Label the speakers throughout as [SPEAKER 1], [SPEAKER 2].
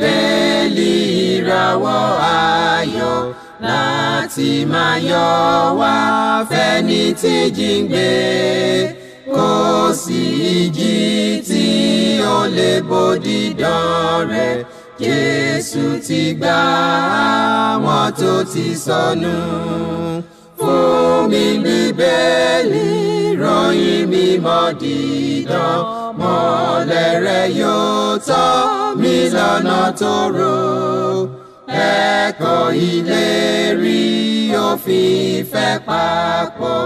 [SPEAKER 1] Bíbélì ìràwọ̀ ayọ̀ láti máa yọ̀ wá fẹ́ni tí jíǹgbé, kò sí ìjì tí ó lè bòdì dán rẹ̀. Jésù ti gbà àwọn tó ti sọnù. Fún mi Bíbélì, ròyìn mímọ́ dídán, mọ́lẹ̀ rẹ̀ yóò tọ́ mi lọ́nà tòrò. Ẹ̀kọ́ ìlérí òfin ìfẹ́ papọ̀,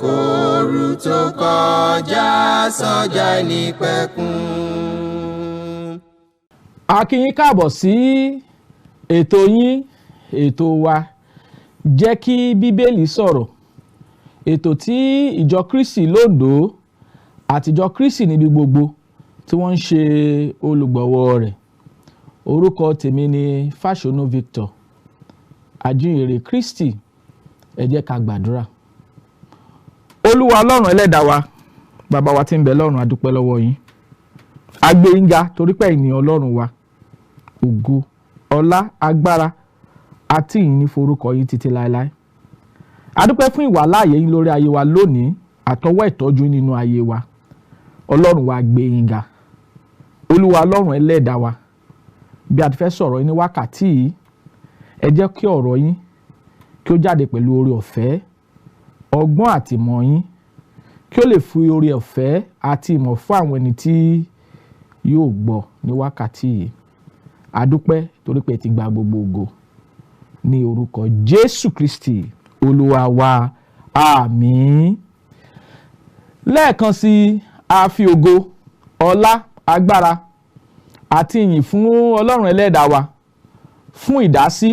[SPEAKER 1] kóru tó kọjá sọ́jà ìnípẹ̀kun.
[SPEAKER 2] A kí yín káàbọ̀ sí ètò yín, ètò wa Jeki Bibeli Soro, ètò tí ìjọ Kristi lóńdó àti ìjọ Kristi níbi gbogbo tí wọ́n ń ṣe olùgbọ̀wọ́ rẹ̀. Orúkọ tèmi ni Fasonu Victor, Ajihinrere Kristi. Ẹ jẹ́ ká gbàdúrà. Olúwa Ọlọ́run ẹlẹ́dàá wa, bàbá wa tí ń bẹ lọ́run, a dúpẹ́ lọ́wọ́ yín. A gbé yín ga torí pé ẹ̀yin ni Ọlọ́run wa. Ògo, ọlá, agbára àti ìyìn ní forúkọ yín títí láéláé. A dúpẹ́ fún ìwàláàyè yín lórí ayé wa lónìí, àtọwọ́ ìtọ́jú nínú ayé wa. Ọlọ́run wa gbé yín ga. Olúwa Ọlọ́run ẹlẹ́dàá wa, bí a ti fẹ́ sọ̀rọ̀ yín ní wákàtí yìí, ẹ jẹ́ kí ọ̀rọ̀ yín kí ó jáde pẹ̀lú oore ọ̀fẹ́, ọgbọ́n àti ìmọ̀ yín, kí ó lè fi oore ọ̀fẹ́ àti ìmọ̀ fún àwọn ẹni tí yóò gbọ́ ní wákàtí yìí. A dúpẹ́ torí pé ẹ ti gba gbogbo ògo ní orúkọ Jésù Kristi Olúwa wa, àmín. Lẹ́ẹ̀kan sí, a fi ògo, ọlá, agbára àti ìyìn fún Ọlọ́run ẹlẹ́dàá wa fún ìdásí,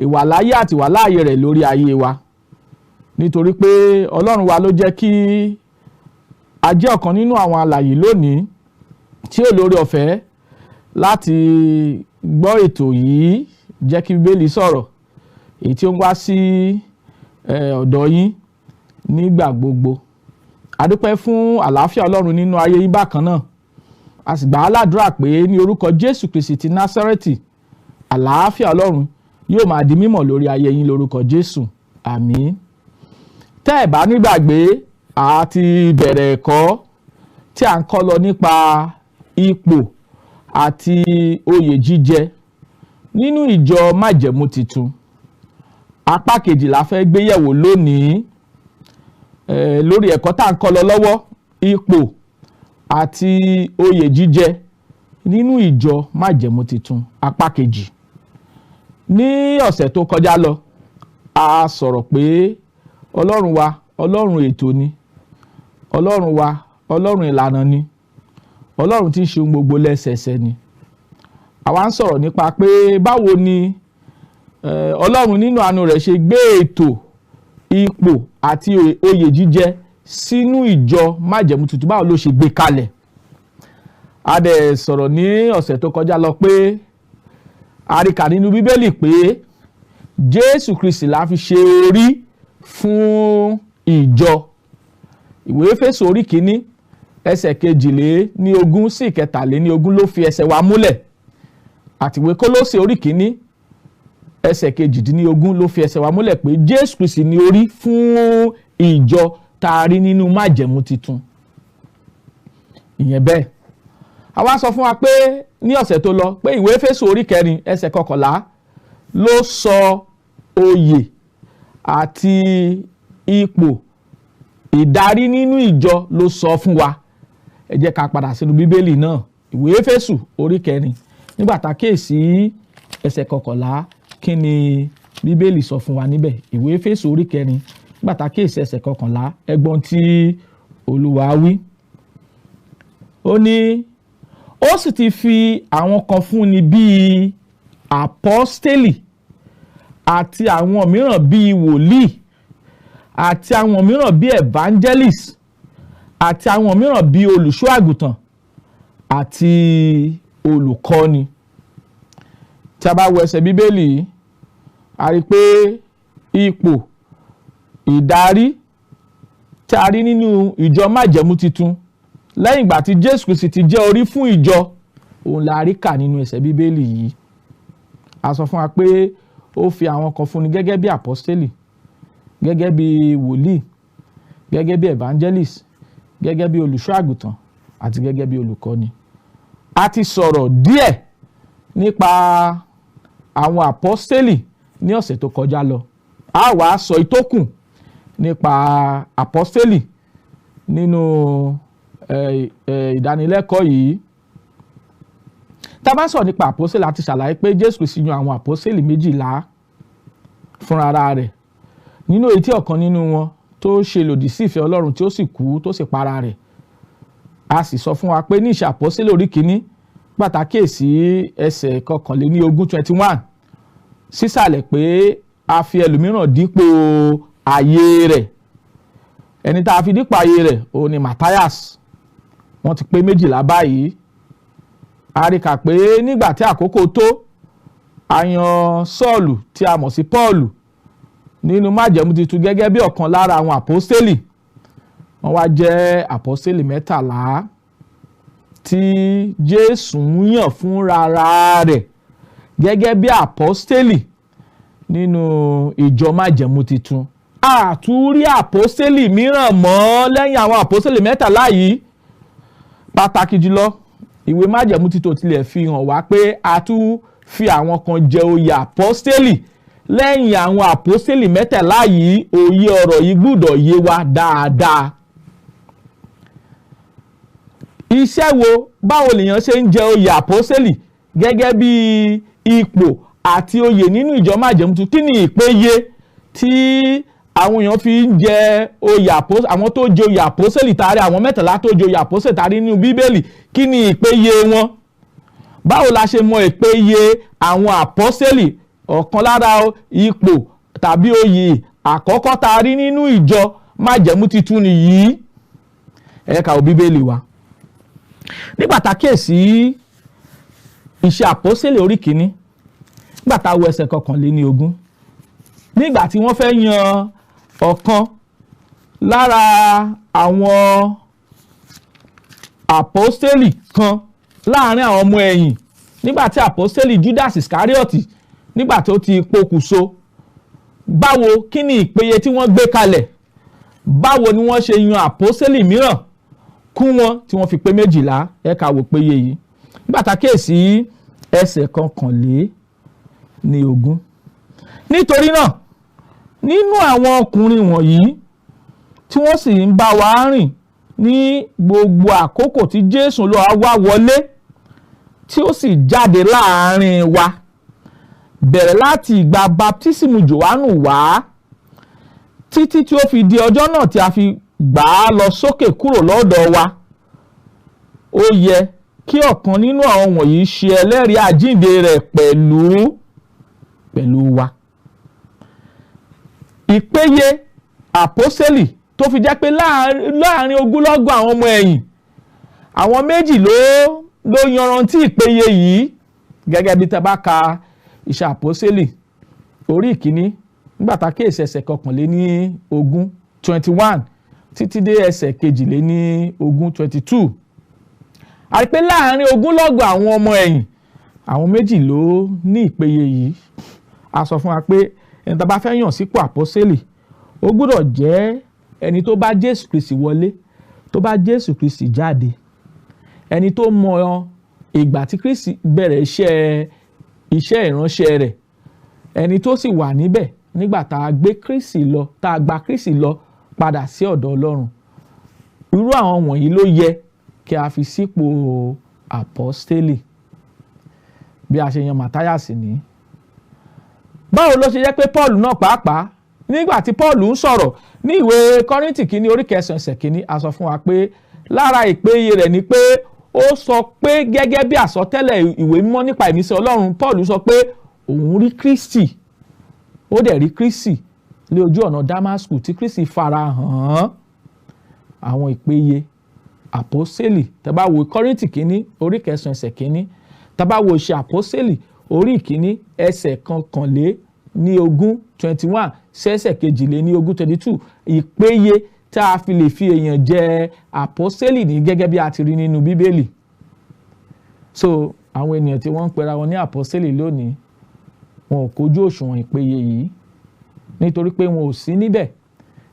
[SPEAKER 2] ìwàláyé àti ìwàláàyè rẹ̀ lórí ayé wa, nítorí pé Ọlọ́run wa ló jẹ́ kí a jẹ́ ọ̀kan nínú àwọn alààyè lónìí tí ó lórí ọ̀fẹ́ láti gbọ́ ètò yìí Jeki Bibeli Soro, èyí tí ó ń wá sí ọ̀dọ̀ yín nígbà gbogbo. A dúpẹ́ fún àlàáfíà Ọlọ́run nínú ayé yín bákan náà. A sì gbà á ládùúrà pé ní orúkọ Jésù Kristi ti Násárẹ́tì, àlàáfíà Ọlọ́run yóò máa di mímọ̀ lórí ayé yín lórúkọ Jésù, àmín. Tẹ́ ẹ̀ bá nígbàgbé, a ti bẹ̀rẹ̀ ẹ̀kọ́ tí à ń kọ́ lọ nípa ipò àti oyè jíjẹ nínú ìjọ májẹ̀mú titun. Apá kejì la fẹ́ gbé yẹ̀wò lónìí, lórí ẹ̀kọ́ tá à ń kọ́ lọ lọ́wọ́, ipò àti oyè jíjẹ nínú ìjọ májẹ̀mú titun, apá kejì. Ní ọ̀sẹ̀ tó kọjá lọ, a sọ̀rọ̀ pé Ọlọ́run wa Ọlọ́run ètò ni, Ọlọ́run wa Ọlọ́run ìlànà ni, Ọlọ́run tí ń ṣe ohun gbogbo lẹ́sẹẹsẹ ni. Àwa ń sọ̀rọ̀ nípa pé báwo ni Ọlọ́run nínú àánú rẹ̀ ṣe gbé ètò, ipò àti oyè jíjẹ sínú ìjọ májẹ̀mú tuntun, báwo ló ṣe gbé kalẹ̀. A dẹ̀ sọ̀rọ̀ ní ọ̀sẹ̀ tó kọjá lọ pé a rí kà nínú Bíbélì pé Jésù Kristi la fi ṣe orí fún ìjọ. Ìwé Éfésù orí kìíní ẹsẹ̀ 22 sí 23 ló fi ẹsẹ̀ wa múlẹ̀, àti ìwé Kólósè orí kìíní ẹsẹ̀ 18 ló fi ẹsẹ̀ wa múlẹ̀ pé Jésù Kristi ni orí fún ìjọ tá a rí nínú májẹ̀mú titun. Ìyẹn bẹ́ẹ̀. A wá sọ fún wa pé ní ọ̀sẹ̀ tó lọ pé ìwé Éfésù orí 4 ẹsẹ̀ 11 ló sọ oyè àti ipò ìdarí nínú ìjọ ló sọ fún wa. Ẹ jẹ́ ká padà sínú Bíbélì náà, ìwé Éfésù orí 4 nígbà tá a kíyèsí ẹsẹ̀ 11, kí ni Bíbélì sọ fún wa níbẹ̀. Ìwé Éfésù orí 4 nígbà tá a kíyèsí ẹsẹ̀ 11, ẹgbọ́n tí Olúwa wí. Ó ní ó sì ti fi àwọn kan fún ni bíi àpọ́stélì, àti àwọn mìíràn bíi wòlíì, àti àwọn mìíràn bíi evangelist, àti àwọn mìíràn bíi olùṣọ́ àgùntàn àti olùkọ́ni. Tí a bá wo ẹsẹ̀ Bíbélì, a rí pé ipò ìdarí tí a rí nínú ìjọ májẹ̀mú titun lẹ́yìn ìgbà tí Jésù Kristi ti jẹ́ orí fún ìjọ òun la rí kà nínú ẹsẹ̀ bíbélì yìí. A sọ fún wa pé ó fi àwọn kan fúnni gẹ́gẹ́ bí àpọ́stélì, gẹ́gẹ́ bí wòlíì, gẹ́gẹ́ bí evangelist, gẹ́gẹ́ bí olùṣọ́ àgùntàn àti gẹ́gẹ́ bí olùkọ́ni. A ti sọ̀rọ̀ díẹ̀ nípa àwọn àpọ́stélì ní ọ̀sẹ̀ tó kọjá lọ. A wá sọ ìtókù nípa àpọ́stélì nínú ìdánilẹ́kọ̀ọ́ yìí. Tá bá sọ nípa àpọ́stélì, a ti ṣàlàyé pé Jésù Kristi yan àwọn àpọ́stélì 12 fúnra rẹ̀, nínú èyí tí ọ̀kan nínú wọn tó ṣe lòdì sí ìfẹ́ Ọlọ́run tí ó sì kú tó sì para rẹ̀. A sì sọ fún wa pé ní ìṣe àpọ́stélì orí kìíní pàtàkì èsì ẹsẹ̀ 21 sísàlẹ̀ pé a fi ẹlòmíràn dípò ààyè rẹ̀. Ẹni tá a fi dípò ààyè rẹ̀ òun ni Matthias. Wọ́n ti pé 12 báyìí. A rí kà pé nígbà tí àkókò tó, a yan Sọ́ọ̀lù tí a mọ̀ sí Pọ́ọ̀lù nínú májẹ̀mú titun gẹ́gẹ́ bí ọ̀kan lára àwọn àpọ́stélì. Wọ́n wá jẹ́ àpọ́stélì 13 tí Jésù ń yàn fúnra rẹ̀ gẹ́gẹ́ bí àpọ́stélì nínú ìjọ májẹ̀mú titun. A tún rí àpọ́stélì mìíràn mọ́ lẹ́yìn àwọn àpọ́stélì 13 yìí. Pàtàkì jùlọ, ìwé májẹ̀mú titun tilẹ̀ fi hàn wá pé a tún fi àwọn kan jẹ oyè àpọ́stélì lẹ́yìn àwọn àpọ́stélì 13 yìí. Òye ọ̀rọ̀ yìí gbọ́dọ̀ yé wa dáadáa. Iṣẹ́ wo, báwo lèèyàn ṣe ń jẹ oyè àpọ́stélì gẹ́gẹ́ bí ipò àti oyè nínú ìjọ májẹ̀mú titun? Kí ni ìpéye tí àwọn èèyàn fi ń jẹ oyè àpọ́stélì? Àwọn tó jẹ oyè àpọ́stélì tàrí, àwọn 13 tó jẹ oyè àpọ́stélì tàrí nínú Bíbélì, kí ni ìpéye wọn? Báwo la ṣe mọ ìpéye àwọn àpọ́stélì? Ọ̀kan lára ipò tàbí oyè àkọ́kọ́ tàrí nínú ìjọ májẹ̀mú titun nìyí. Ẹ ká wo Bíbélì wa. Nígbà tá kíyèsí iṣẹ́ àpọ́stélì orí kìíní, nígbà tá wo ẹsẹ̀ 21, nígbà tí wọ́n fẹ́ yan ọ̀kan lára àwọn àpọ́stélì kan láàrin àwọn ọmọ ẹ̀yìn, nígbà tí àpọ́stélì Judas Iscariot nígbà tó ti pokùnso, báwo, kí ni ìpéye tí wọ́n gbé kalẹ̀? Báwo ni wọ́n ṣe yan àpọ́stélì mìíràn kún wọn tí wọ́n fi pé 12? Ẹ ká wò péye yìí. Nígbà tá kíyèsí ẹsẹ̀ 21. Nítorí náà, nínú àwọn ọkùnrin wọ̀nyí tí wọ́n sì ń bá wa rìn ní gbogbo àkókò tí Jésù ló wá wọlé, tí ó sì jáde láàrin wa, bẹ̀rẹ̀ láti ìgbà baptísímù Jòhánù wá títí tí ó fi di ọjọ́ náà tí a fi gbà á lọ sókè kúrò lọ́dọ̀ wa, ó yẹ kí ọ̀kan nínú àwọn wọ̀nyí ṣe ẹlẹ́rìí àjíǹde rẹ̀ pẹ̀lú wa. Ìpéye àpọ́stélì tó fi jẹ́ pé láàrin ogúnlọ́gọ̀ àwọn ọmọ ẹ̀yìn, àwọn 2 ló yanrantí ìpéye yìí. Gẹ́gẹ́ bí tá bá ka iṣẹ́ àpọ́stélì orí ìkíní, nígbà tá kíyèsí ẹsẹ̀ 21 21 títí dé ẹsẹ̀ 22 22. A rí pé láàrin ogúnlọ́gọ̀ àwọn ọmọ ẹ̀yìn, àwọn 2 ló ní ìpéye yìí. A sọ fún wa pé ẹni tá bá fẹ́ yàn sípò àpọ́stélì, ó gbọ́dọ̀ jẹ́ ẹni tó bá Jésù Kristi wọlé, tó bá Jésù Kristi jáde, ẹni tó mọ ìgbà tí Kristi bẹ̀rẹ̀ iṣẹ́ ìránṣẹ́ rẹ̀, ẹni tó sì wà níbẹ̀ nígbà tá a gbé Kristi lọ, tá a gba Kristi lọ padà sí ọ̀dọ̀ Ọlọ́run. Irú àwọn wọ̀nyí ló yẹ kí a fi sípò àpọ́stélì. Bí a ṣe yan Matthias ní. Báwo ló ṣe jẹ́ pé Paul náà pàápàá, nígbà tí Paul ń sọ̀rọ̀ ní ìwé Kọ́ríńtì kìíní orí 9 ẹsẹ̀ 1, a sọ fún wa pé lára ìpéye rẹ̀ ni pé ó sọ pé gẹ́gẹ́ bí àsọtẹ́lẹ̀ ìwé mímọ́ nípa ìmísí Ọlọ́run, Paul sọ pé òun rí Kristi, ó dẹ̀ rí Kristi ní ojú ọ̀nà Damasku tí Kristi farahàn. Àwọn ìpéye àpọ́stélì, tá bá wo Kọ́ríńtì kìíní orí 9 ẹsẹ̀ 1, tá bá wo iṣẹ́ àpọ́stélì orí ìkíní ẹsẹ̀ 21 sí ẹsẹ̀ 22, ìpéye tá a fi lè fi èèyàn jẹ àpọ́stélì ní gẹ́gẹ́ bí a ti rí nínú Bíbélì. so àwọn ènìyàn tí wọ́n ń pera wọn ní àpọ́sítélì lónìí wọn ò kójú òṣùwọ̀n ìpéye yìí nítorí pé wọn ò sí níbẹ̀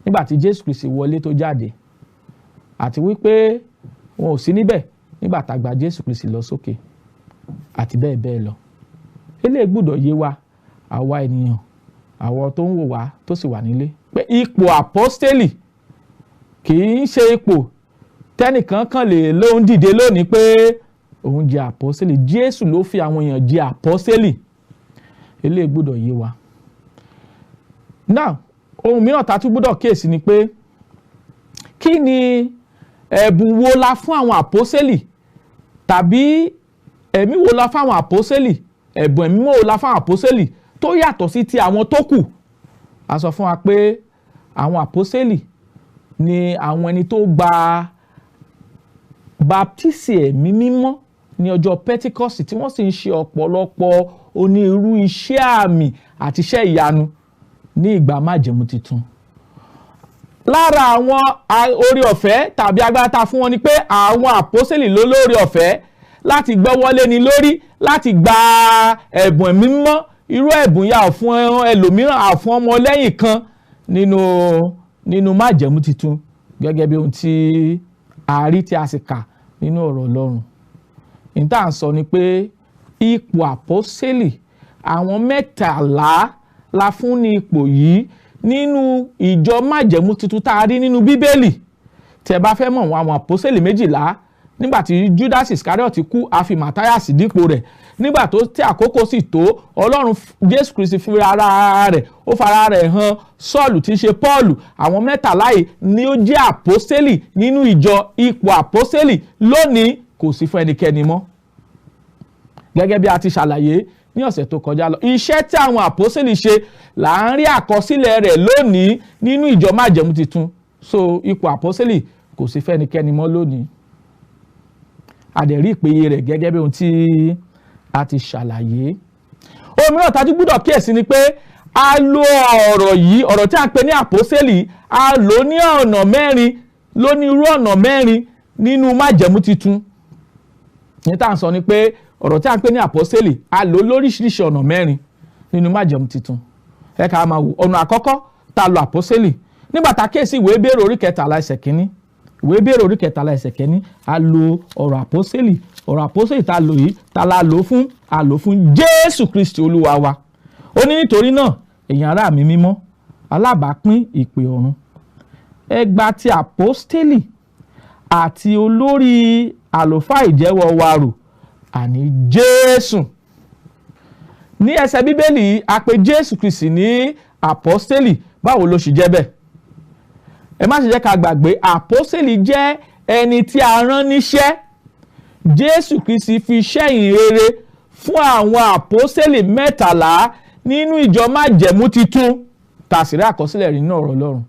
[SPEAKER 2] nígbà tí Jésù Kristi wọlé tó jáde àti wípé wọn ò sí níbẹ̀ nígbà tá gba Jésù Kristi lọ sókè àti bẹ́ẹ̀ bẹ́ẹ̀ lọ. Eléyìí gbọ́dọ̀ yé wa àwa ènìyàn àwọn tó ń wò wá tó sì wà nílé pé ipò àpọ́stélì kì í ṣe ipò tẹ́nìkan kan lè lóun dìde lónìí pé òun jẹ́ àpọ́stélì. Jésù ló fi àwọn èèyàn jẹ́ àpọ́stélì. Eléyìí gbọ́dọ̀ yé wa. Now ohun mìíràn tá tún gbọ́dọ̀ kíyèsí ni pé kí ni ẹ̀bùn wo la fún àwọn àpọ́stélì tàbí ẹ̀mí wo la fún àwọn àpọ́stélì ẹ̀bùn ẹ̀mí wo la fún àwọn àpọ́stélì tó yàtọ̀ sí ti àwọn tó kù. A sọ fún wa pé àwọn àpọ́stélì ni àwọn ẹni tó gba baptisi ẹ̀mí mímọ́ ní ọjọ́ Pentecost tí wọ́n sì ń ṣe ọ̀pọ̀lọpọ̀ onírú iṣẹ́ àmì àti iṣẹ́ ìyanu ní ìgbà májẹ̀mú titun. Lára àwọn oore ọ̀fẹ́ tàbí agbára tá fún wọn ni pé àwọn àpọ́stélì ló lóore ọ̀fẹ́ láti gbọ́wọ́lé ni lórí láti gba ẹ̀bùn ẹ̀mí mímọ́. Irú ẹ̀bùn yà fún ẹlòmíràn àfún ọmọ lẹ́yìn kan nínú májẹ̀mú titun gẹ́gẹ́ bí ohun tí a rí tí a sì kà nínú ọ̀rọ̀ Ọlọ́run. Ní tá à ń sọ ni pé ipò àpọ́stélì àwọn 13 la fún ní ipò yìí nínú ìjọ májẹ̀mú titun tá a rí nínú Bíbélì. Tẹ́ bá fẹ́ mọ̀ àwọn àpọ́stélì 12 nígbàtí Judas Iscariot kú a fi Matthias dípò rẹ̀. Nígbà tó tí àkókò sì tó Ọlọ́run Jésù Kristi fún ara rẹ̀ ó fara rẹ̀ hàn Sọ́ọ̀lù tí í ṣe Pọ́ọ̀lù. Àwọn 13 yìí ni ó jẹ́ àpọ́stélì nínú ìjọ. Ipò àpọ́stélì lónìí kò sí fún ẹnikẹ́ni mọ́. Gẹ́gẹ́ bí a ti ṣàlàyé ní ọ̀sẹ̀ tó kọjá lọ, iṣẹ́ tí àwọn àpọ́stélì ṣe là ń rí àkọsílẹ̀ rẹ̀ lónìí nínú ìjọ májẹ̀mú titun. So ipò àpọ́stélì kò sí fún ẹnikẹ́ni mọ́ lónìí. A dẹ̀ rí ìpéye rẹ̀ gẹ́gẹ́ bí ohun tí a ti ṣàlàyé. Ohun mìíràn tá a tún gbọ́dọ̀ kíyèsí ni pé a lo ọ̀rọ̀ yìí, ọ̀rọ̀ tí a ń pè ní àpọ́stélì, a lò ní ọ̀nà 4 lónírú ọ̀nà 4 nínú májẹ̀mú titun. Ní tá à ń sọ ni pé ọ̀rọ̀ tí a ń pè ní àpọ́stélì a lò lóríṣiríṣi ọ̀nà 4 nínú májẹ̀mú titun. Ẹ ká máa wò ọ̀nà àkọ́kọ́ tá a lo àpọ́stélì nígbà tá a kíyèsí ìwé Hébérù orí 13 ẹsẹ̀ 1. Ìwé Hébérù orí 13 ẹsẹ̀ 1 a lo ọ̀rọ̀ àpọ́stélì. Ọ̀rọ̀ àpọ́stélì tá a lò yìí tá la lò fún a lò fún Jésù Kristi Olúwa wa. Ó ní nítorí náà ẹ̀yin ará mi mímọ́ alábàápín ìpè ọ̀run ẹ gba ti àpọ́stélì àti olórí àlùfáà ìjẹ́wọ́ wa rò àní Jésù. Ní ẹsẹ̀ Bíbélì a pè Jésù Kristi ní àpọ́stélì. Báwo ló ṣe jẹ́ bẹ́ẹ̀? Ẹ má ṣe jẹ́ ká gbàgbé àpọ́stélì jẹ́ ẹni tí a rán níṣẹ́. Jésù Kristi fi iṣẹ́ ìhìnrere fún àwọn àpọ́stélì 13 nínú ìjọ májẹ̀mú titun tàṣírí àkọsílẹ̀ rí nínú ọ̀rọ̀ Ọlọ́run.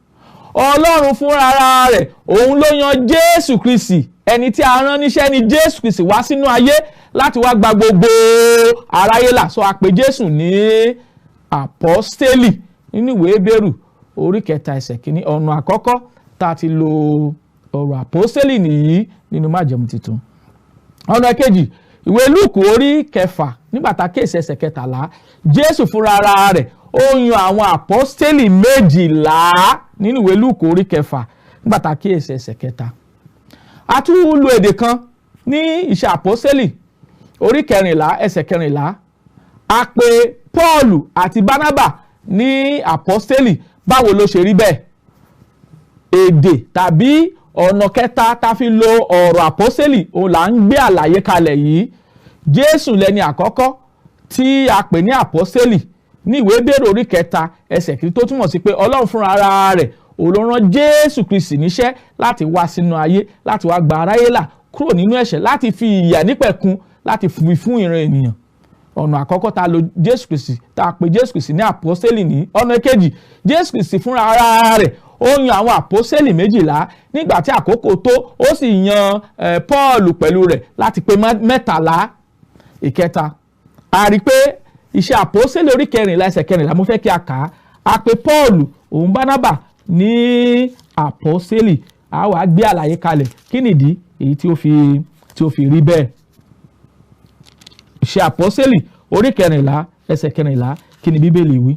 [SPEAKER 2] Ọlọ́run fúnra rẹ̀ òun ló yan Jésù Kristi ẹni tí a rán níṣẹ́ ni Jésù Kristi wá sínú ayé láti wá gba gbogbo aráyé là. So a pè Jésù ní àpọ́stélì nínú ìwé Hébérù orí 3 ẹsẹ̀ 1. Ọ̀nà àkọ́kọ́ tá a ti lo ọ̀rọ̀ àpọ́stélì nìyí nínú májẹ̀mú titun. Ọ̀nà kejì ìwé Lúùkù orí 4 nígbà tá a kíyèsí ẹsẹ̀ 13 Jésù fúnra rẹ̀ ó yan àwọn àpọ́stélì 12 nínú ìwé Lúùkù orí 4 nígbà tá a kíyèsí ẹsẹ̀ 3. A tún lo èdè kan ní iṣẹ́ àpọ́stélì orí 14 ẹsẹ̀ 14. A pè Pọ́ọ̀lù àti Bánábà ní àpọ́stélì. Báwo ló ṣe rí bẹ́ẹ̀? Èdè tàbí ọ̀nà kẹta tá fi lo ọ̀rọ̀ àpọ́stélì òun là ń gbé àlàyé kalẹ̀ yìí. Jésù lẹni àkọ́kọ́ tí a pè ní àpọ́stélì ní ìwé Hébérù orí 3 ẹsẹ̀ 1 tó túmọ̀ sí pé Ọlọ́run fúnra ara rẹ̀ òun ló rán Jésù Kristi níṣẹ́ láti wá sínú ayé láti wá gba aráyé là kúrò nínú ẹ̀ṣẹ̀ láti fi ìyà nípẹ̀kun láti fi fún ìran ènìyàn. Ọ̀nà àkọ́kọ́ tá lo Jésù Kristi tá a pè Jésù Kristi ní àpọ́stélì ní. Ọ̀nà kejì Jésù Kristi fúnra ara rẹ̀ ó yan àwọn àpọ́stélì 12 nígbà tí àkókò tó ó sì yan Pọ́ọ̀lù pẹ̀lú rẹ̀ láti pè 13. Ìkẹta a rí pé iṣẹ́ àpọ́stélì orí 14 ẹsẹ̀ 14 mo fẹ́ kí a kà á. A pè Pọ́ọ̀lù òun Bánábà ní àpọ́stélì. A wá gbé àlàyé kalẹ̀ kí nìdí èyí tí ó fi rí bẹ́ẹ̀. Iṣẹ́ àpọ́sítélì orí 14 ẹsẹ̀ 14 kí ni Bíbélì wí?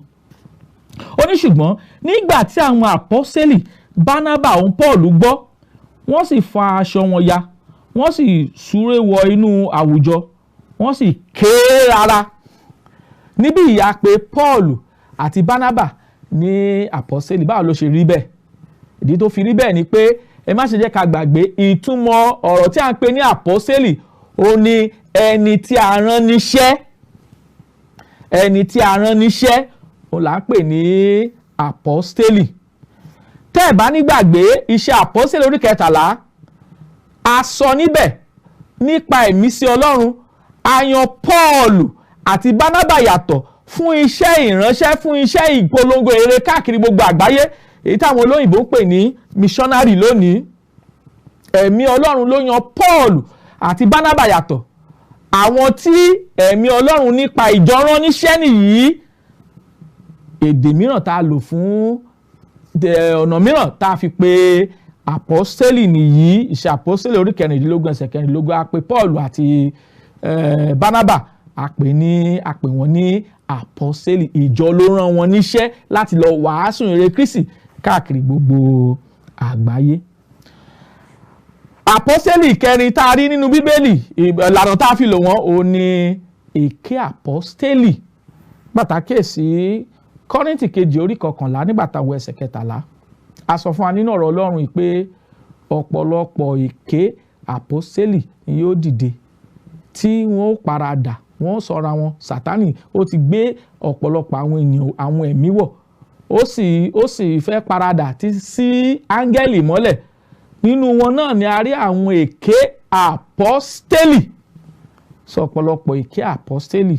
[SPEAKER 2] Ó ní ṣùgbọ́n nígbà tí àwọn àpọ́sítélì Bánábà òun Pọ́ọ̀lù gbọ́, wọ́n sì fa aṣọ wọn ya, wọ́n sì súré wọ inú àwùjọ, wọ́n sì ké rara. Níbí ìyá pé Pọ́ọ̀lù àti Bánábà ní àpọ́sítélì. Báwo ló ṣe rí bẹ́ẹ̀? Ìdí tó fi rí bẹ́ẹ̀ ni pé ẹ má ṣe jẹ́ ká gbàgbé ìtumọ̀ ọ̀rọ̀ tí a ń pè ní àpọ́sítélì. Ó ní ẹni tí a rán níṣẹ́. Ẹni tí a rán níṣẹ́ ó là ń pè ní àpọ́sítélì. Tẹ́ ẹ̀ bá nígbàgbé iṣẹ́ àpọ́sítélì orí 13, a sọ níbẹ̀ nípa ìmísí Ọlọ́run. A yan Pọ́ọ̀lù àti Bánábà yàtọ̀ fún iṣẹ́ ìránṣẹ́, fún iṣẹ́ ìpolongo ìrere káàkiri gbogbo àgbáyé, èyí táwọn olóyìnbó ń pè ní missionary lónìí. Ẹ̀mí Ọlọ́run ló yan Pọ́ọ̀lù àti Bánábà yàtọ̀. Àwọn tí ẹ̀mí Ọlọ́run nípa ìjọ rán níṣẹ́ nìyí. Èdè mìíràn tá a lò fún ọ̀nà mìíràn tá a fi pè àpọ́sítélì nìyí. Iṣẹ́ àpọ́sítélì orí 14 ẹsẹ̀ 14 a pè Pọ́ọ̀lù àti Bánábà a pè wọ́n ní àpọ́sítélì. Ìjọ ló rán wọn níṣẹ́ láti lọ wàásù ìrere Kristi káàkiri gbogbo àgbáyé. Àpọ́sítélì kẹrin tá a rí nínú Bíbélì, ìlànà tá a fi lò wọ́n ò ní èké àpọ́sítélì. Pàtàkì sí Kọ́ríńtì kejì orí 11 nígbà tá a wo ẹsẹ̀ 13. A sọ fún wa nínú ọ̀rọ̀ Ọlọ́run pé ọ̀pọ̀lọpọ̀ èké àpọ́sítélì ni yóò dìde tí wọ́n ó paradà, wọ́n ó sọra wọn. Sátánì ó ti gbé ọ̀pọ̀lọpọ̀ àwọn ènìyàn, àwọn ẹ̀mí wọ̀, ó sì fẹ́ paradà sí áńgẹ́lì mọ́lẹ̀. Nínú wọn náà ni a rí àwọn èké àpọ́sítélì. Sọ ọ̀pọ̀lọpọ̀ èké àpọ́sítélì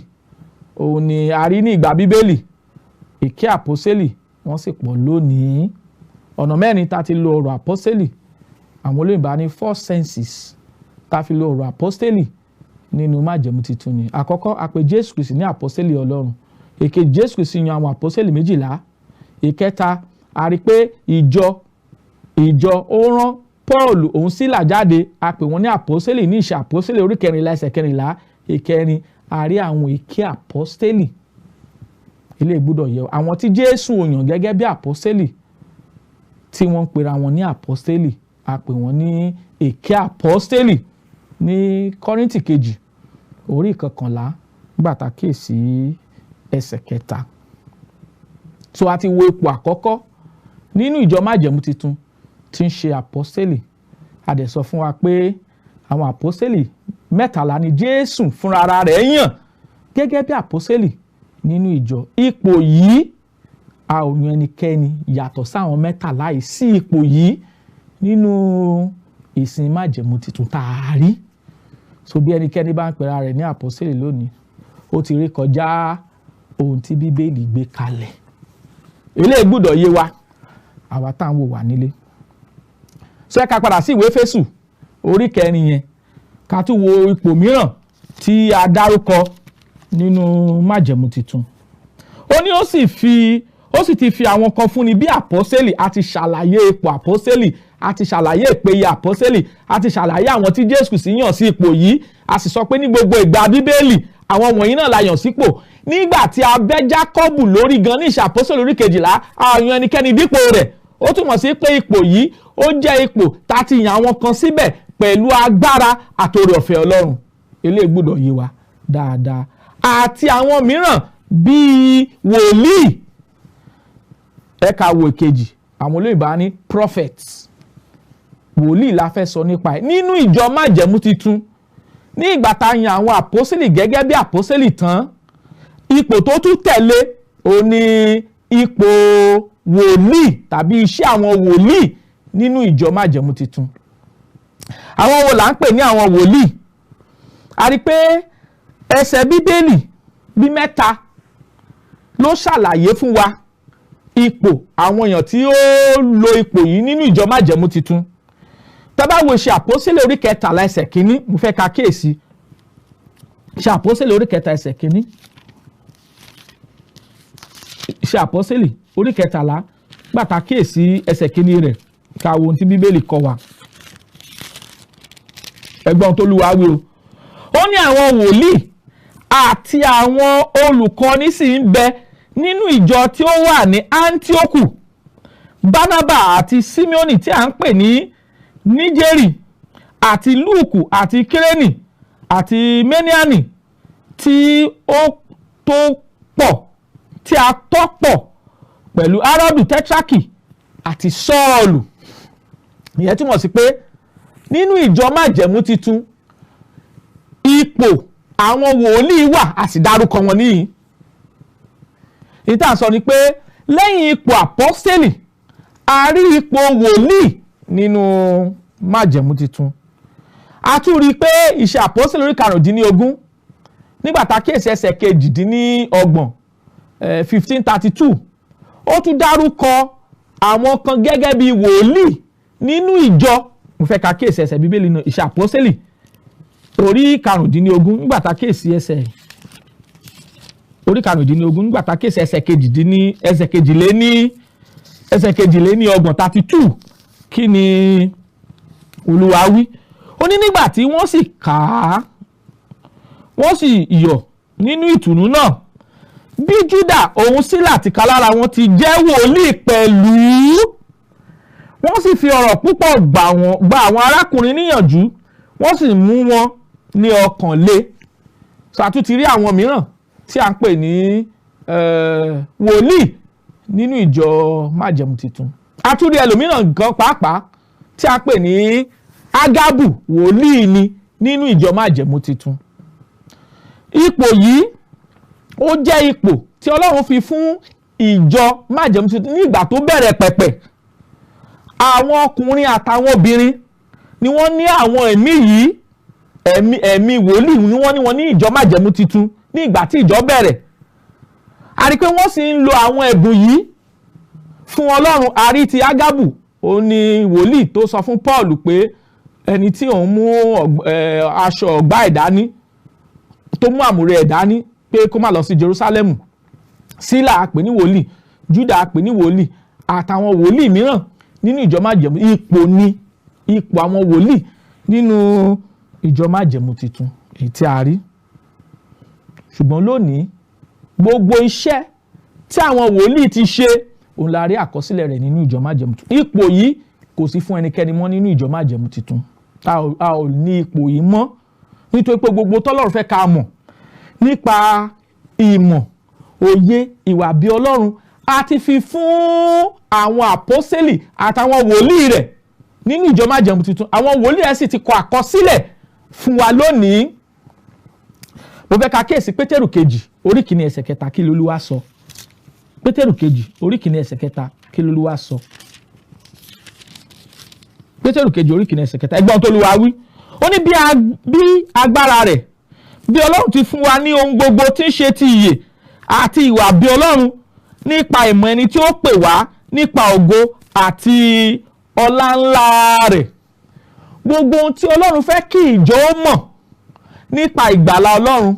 [SPEAKER 2] òun ni a rí ní ìgbà Bíbélì. Èké àpọ́sítélì wọ́n sì pọ̀ lónìí. Ọ̀nà mẹ́rin tá ti lo ọ̀rọ̀ àpọ́sítélì, àwọn olóyìnbá ní 4 senses tá fi lo ọ̀rọ̀ àpọ́sítélì nínú májẹ̀mú titun ni. Àkọ́kọ́, a pè Jésù Kristi ní àpọ́sítélì Ọlọ́run. Èkejì, Jésù Kristi yan àwọn àpọ́sítélì 12. Ìkẹta, a rí pé ìjọ ó rán Pọ́ọ̀lù òun Sílà jáde, a pè wọ́n ní àpọ́sítélì ní Iṣẹ́ àpọ́sítélì orí 14 ẹsẹ̀ 14. Ìkẹrin, a rí àwọn èké àpọ́sítélì. Ilé gbọ́dọ̀ yẹ àwọn tí Jésù yàn gẹ́gẹ́ bí àpọ́sítélì tí wọ́n ń pera wọn ní àpọ́sítélì, a pè wọ́n ní èké àpọ́sítélì. Ní Kọ́ríńtì kejì orí 11 gbàtà kíyèsí ẹsẹ̀ 3. So a ti wo ipò àkọ́kọ́ nínú ìjọ májẹ̀mú titun tí ń ṣe àpọ́sítélì. A dẹ̀ sọ fún wa pé àwọn àpọ́sítélì 13 ni Jésù fúnra rẹ̀ yàn gẹ́gẹ́ bí àpọ́sítélì nínú ìjọ. Ipò yìí a ò yan ẹnikẹ́ni yàtọ̀ sáwọn 13 yìí sí ipò yìí nínú ìsìn májẹ̀mú titun tá a rí. So bí ẹnikẹ́ni bá ń pera rẹ̀ ní àpọ́sítélì lónìí, ó ti rí kọjá ohun tí Bíbélì gbé kalẹ̀. Eléyìí gbọ́dọ̀ yé wa àwa tá à ń wò wá nílé. So ẹ ká padà sí ìwé Éfésù orí 4 yẹn ká tún wo ipò mìíràn tí a dárúkọ nínú májẹ̀mú titun. Ó ní ó sì ti fi àwọn kan fúnni bí àpọ́sítélì. A ti ṣàlàyé ipò àpọ́sítélì, a ti ṣàlàyé ìpèyè àpọ́sítélì, a ti ṣàlàyé àwọn tí Jésù sì yàn sí ipò yìí. A sì sọ pé ní gbogbo ìgbà Bíbélì àwọn wọ̀nyí náà la yàn sípò. Nígbà tí a bẹ́ Jákọ́bù lórí gan ní Iṣẹ́ àpọ́sítélì orí 12, a yan ẹnikẹ́ni dípò rẹ̀. Ó túmọ̀ sí pé ipò yìí ó jẹ́ ipò tá ti yàn àwọn kan síbẹ̀ pẹ̀lú agbára àtòrè ọ̀fẹ́ Ọlọ́run. Eléyìí gbọ́dọ̀ yé wa dáadáa. Àti àwọn mìíràn bíi wòlíì. Ẹ̀ka wo ìkejì, àwọn olóyìnbá ní prophets. Wòlíì la fẹ́ sọ nípa ẹ̀ nínú ìjọ májẹ̀mú titun. Ní ìgbà tá a yan àwọn àpọ́sítélì gẹ́gẹ́ bí àpọ́sítélì tán, ipò tó tún tẹ̀lé ó ní ipò wòlíì tàbí iṣẹ́ àwọn wòlíì nínú ìjọ májẹ̀mú titun. Àwọn wo là ń pè ní àwọn wòlíì? A rí pé ẹsẹ̀ Bíbélì bí 3 ló ṣàlàyé fún wa ipò àwọn èèyàn tí ó lo ipò yìí nínú ìjọ májẹ̀mú titun. Tá bá wo Iṣẹ́ àpọ́sítélì orí 13 ẹsẹ̀ 1, mo fẹ́ ka kíyèsí. Iṣẹ́ àpọ́sítélì orí 13 ẹsẹ̀ 1. Iṣẹ́ àpọ́sítélì orí 13 gbàtà kíyèsí ẹsẹ̀ 1 rẹ̀ ká wo ohun tí Bíbélì kọ wa. Ẹgbọ́n tó Olúwa wí o. Ó ní àwọn wòlíì àti àwọn olùkọ́ni sì ń bẹ nínú ìjọ tí ó wà ní Áńtíókù. Bánábà àti Síméónì tí à ń pè ní Níjérì àti Lúùkù àti Kírénì àti Méníánì tí ó tó pọ̀ tí a tọ́ pọ̀ pẹ̀lú Áródù Tẹ́trákì àti Sọ́ọ̀lù. Ìyẹn túmọ̀ sí pé nínú ìjọ májẹ̀mú titun ipò àwọn wòlíì wà, a sì dárúkọ wọn níyì. Ìta sọ ni pé lẹ́yìn ipò àpọ́stélì a rí ipò wòlíì nínú májẹ̀mú titun. A tún rí pé iṣẹ́ àpọ́stélì orí 15 nígbà tá kíyèsí ẹsẹ̀ 28 1532 ó tún dárúkọ àwọn kan gẹ́gẹ́ bí wòlíì nínú ìjọ. Mo fẹ́ ká kíyèsí ẹsẹ̀ bíbélì náà, iṣẹ́ àpọ́stélì orí 15 nígbà tá kíyèsí ẹsẹ̀ orí 15 nígbà tá kíyèsí ẹsẹ̀ kejìléní ọgbọ̀n 32 kí ni Olúwa wí? Ó ní nígbà tí wọ́n sì kà á wọ́n sì yọ̀ nínú ìtùnú náà bí Júdà òun Sílà tìkálára wọn ti jẹ́ wòlíì pẹ̀lú. Wọ́n sì fi ọ̀rọ̀ púpọ̀ gba àwọn arákùnrin níyànjú, wọ́n sì mú wọn ní ọkàn le. Ṣàtúntì rí àwọn mìíràn tí a ń pè ní wòlíì nínú ìjọ májẹ̀mú titun. A tún rí ẹlòmíràn gan pàápàá tí a pè ní Ágábù, wòlíì ni nínú ìjọ májẹ̀mú titun. Ipò yìí ó jẹ́ ipò tí Ọlọ́run fi fún ìjọ májẹ̀mú titun nígbà tó bẹ̀rẹ̀ pẹ̀pẹ̀. Àwọn ọkùnrin àtàwọn obìnrin ni wọ́n ní àwọn ẹ̀mí yìí, ẹ̀mí wòlíì ni wọ́n ní wọn ní ìjọ májẹ̀mú titun ní ìgbà tí ìjọ bẹ̀rẹ̀. A rí pé wọ́n sì ń lo àwọn ẹ̀bùn yìí fún Ọlọ́run. A rí ti Ágábù, ó ní wòlíì tó sọ fún Paul pé ẹni tí òun mú aṣọ ọ̀gbá ẹ̀dání tó mú àmùrè ẹ̀dání pé kó má lọ sí Jerúsálẹ́mù. Sílà a pè ní wòlíì, Júdà a pè ní wòlíì, àtàwọn wòlíì mìíràn nínú ìjọ májẹ̀mú. Ipò ni ipò àwọn wòlíì nínú ìjọ májẹ̀mú titun èyí tí a rí. Ṣùgbọ́n lónìí gbogbo iṣẹ́ tí àwọn wòlíì ti ṣe òun la rí àkọsílẹ̀ rẹ̀ nínú ìjọ májẹ̀mú titun. Ipò yìí kò sí fún ẹnikẹ́ni mọ́ nínú ìjọ májẹ̀mú titun. A ò ní ipò yìí mọ́ nítorí pé gbogbo tọ́lọ́run fẹ́ ká mọ̀ nípa ìmọ̀, òye, ìwà bí Ọlọ́run a ti fi fún àwọn àpọ́sítélì àtàwọn wòlíì rẹ̀ nínú ìjọ májẹ̀mú titun. Àwọn wòlíì rẹ̀ sì ti kọ àkọsílẹ̀ fún wa lónìí. Mo fẹ́ ká kíyèsí Pétérù kejì orí 1 ẹsẹ̀ 3 kí l'Olúwa sọ. Pétérù kejì orí 1 ẹsẹ̀ 3 kí l'Olúwa sọ. Pétérù kejì orí 1 ẹsẹ̀ 3 ẹgbọ́n tó Olúwa wí. Ó ní bí agbára rẹ̀ bí Ọlọ́run ti fún wa ní ohun gbogbo tí ń ṣe ti ìyè àti ìwà bí Ọlọ́run nípa ìmọ̀ ẹni tí ó pè wá nípa ògo àti ọlá ńlá rẹ̀. Gbogbo ohun tí Ọlọ́run fẹ́ kí ìjọ ó mọ̀ nípa ìgbàlà Ọlọ́run,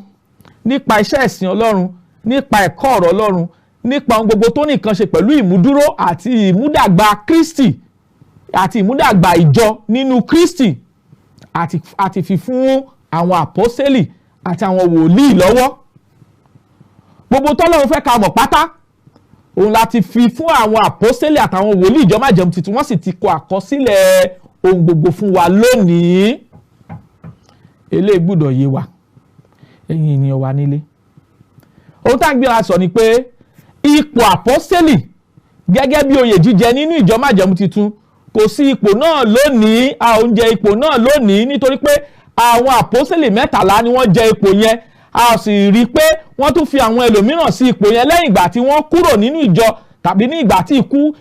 [SPEAKER 2] nípa iṣẹ́ ìsìn Ọlọ́run, nípa ẹ̀kọ́ ọ̀rọ̀ Ọlọ́run, nípa ohun gbogbo tó ní nǹkan ṣe pẹ̀lú ìmúdúró àti ìmúdàgbà Kristi àti ìmúdàgbà ìjọ nínú Kristi àti fi fún àwọn àpọ́sítélì àti àwọn wòlíì lọ́wọ́. Gbogbo tọ́lọ́run fẹ́ ká mọ̀ pátá òun láti fi fún àwọn àpọ́sítélì àtàwọn wòlíì ìjọ májẹ̀mú titun. Wọ́n sì ti kọ àkọsílẹ̀ ohun gbogbo fún wa lónìí. Eléyìí gbọ́dọ̀ yé wa, ẹ̀yin ènìyàn wa nílé. Ohun tá ń gbéra sọ ni pé ipò àpọ́sítélì gẹ́gẹ́ bí oyè jíjẹ nínú ìjọ májẹ̀mú titun kò sí ipò náà lónìí. A ò ń jẹ ipò náà lónìí nítorí pé àwọn àpọ́sítélì 13 ni wọ́n jẹ ipò yẹn. A sì rí i pé wọ́n tún fi àwọn ẹlòmíràn sí ipò yẹn lẹ́yìn ìgbà tí wọ́n kúrò nínú ìjọ tàbí ní ìgbà tí ikú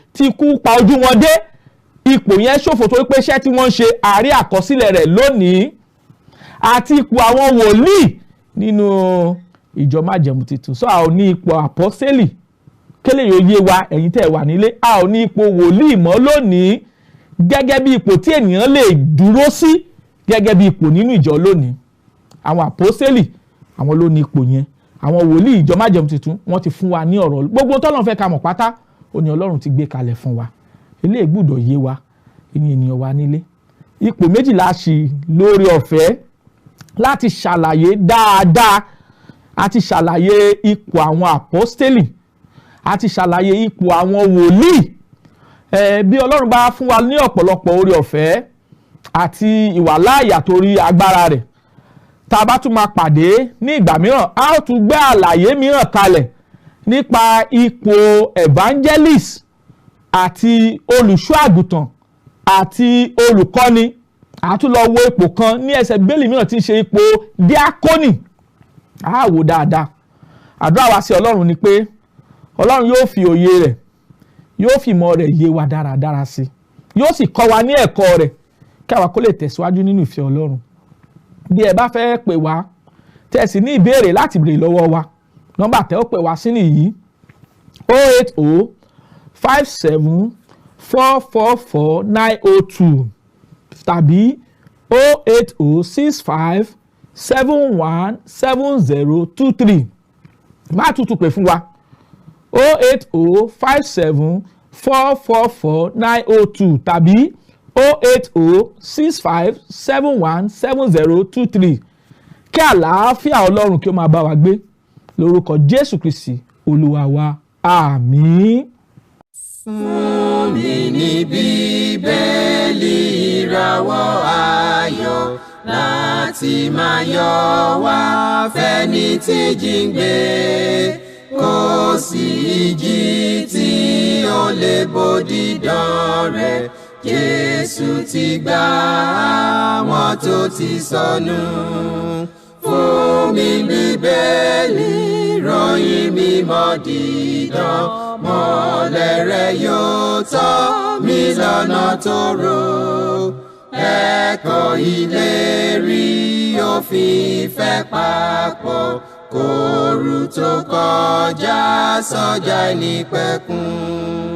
[SPEAKER 2] pa ojú wọn dé. Ipò yẹn ṣòfò torí pé iṣẹ́ tí wọ́n ń ṣe àrí àkọsílẹ̀ rẹ̀ lónìí. Àti ipò àwọn wòlíì nínú ìjọ májẹ̀mú titun. So a ò ní ipò àpọ́sítélì kélé yóò yé wa ẹ̀yin tẹ́ wà nílé. A ò ní ipò wòlíì mọ́ lónìí gẹ́gẹ́ bí ipò tí ènìyàn lè dúró sí gẹ́gẹ́ bí ipò nínú ìjọ lónìí. Àwọn àpọ́sítélì àwọn ló ní ipò yẹn. Àwọn wòlíì ìjọ májẹ̀mú titun wọ́n ti fún wa ní ọ̀rọ̀ gbogbo tọ́lọ́run fẹ́ ká mọ̀ pátá ó ní Ọlọ́run ti gbé kalẹ̀ fún wa. Eléyìí gbọ́dọ̀ yé wa ẹ̀yin ènìyàn wa nílé. Ipò méjìlá ṣì lórí ọ̀fẹ́ láti ṣàlàyé dáadáa a ti ṣàlàyé ipò àwọn àpọ́stélì, a ti ṣàlàyé ipò àwọn wòlíì. Bí Ọlọ́run bá fún wa ní ọ̀pọ̀lọpọ̀ oore ọ̀fẹ́ àti ìwàláàyè àtorí agbára rẹ̀, tá a bá tún máa pàdé ní ìgbà mìíràn, a ó tún gbé àlàyé mìíràn kalẹ̀ nípa ipò evangelist àti olùṣọ́ àgùntàn àti olùkọ́ni. A tún lọ wo ipò kan ní ẹsẹ̀ Bíbélì mìíràn tí ń ṣe ipò díákónì. A wò dáadáa. Àdúrà wa sí Ọlọ́run ni pé Ọlọ́run yóò fi òye rẹ̀, yóò fi ìmọ̀ rẹ̀ yé wa dáradára sí, yóò sì kọ́ wa ní ẹ̀kọ́ rẹ̀ kí àwa kó lè tẹ̀síwájú nínú ìfẹ́ Ọlọ́run. Bí ẹ bá fẹ́ pè wá, tẹ́ sì ní ìbéèrè láti béèrè lọ́wọ́ wa, nọ́mbà tẹ́ ó pè wá sí nìyí 080 57 444 902 tàbí 080 65 71 7023. Má tutù pè fún wa 080 57 444 902 tàbí 080 65 71 7023. Kí àlàáfíà Ọlọ́run kí ó máa bá wa gbé lórúkọ Jésù Kristi Olúwa wa. Àmín.
[SPEAKER 1] Fún mi ní Bíbélì ìràwọ̀ ayọ̀ láti máa yọ̀ wá fẹ́ni tí jíǹgbé, kò sí ìjì tí ó lè bòdì dán rẹ̀. Jésù ti gbà àwọn tó ti sọnù. Fún mi Bíbélì ìròyìn mímọ́ dídán, mọ́lẹ̀ rẹ̀ yóò tọ́ mi lọ́nà tòrò. Ẹ̀kọ́ ìlérí òfin ìfẹ́ papọ̀, kóru tó kọjá sọ́jà ìnípẹ̀kun.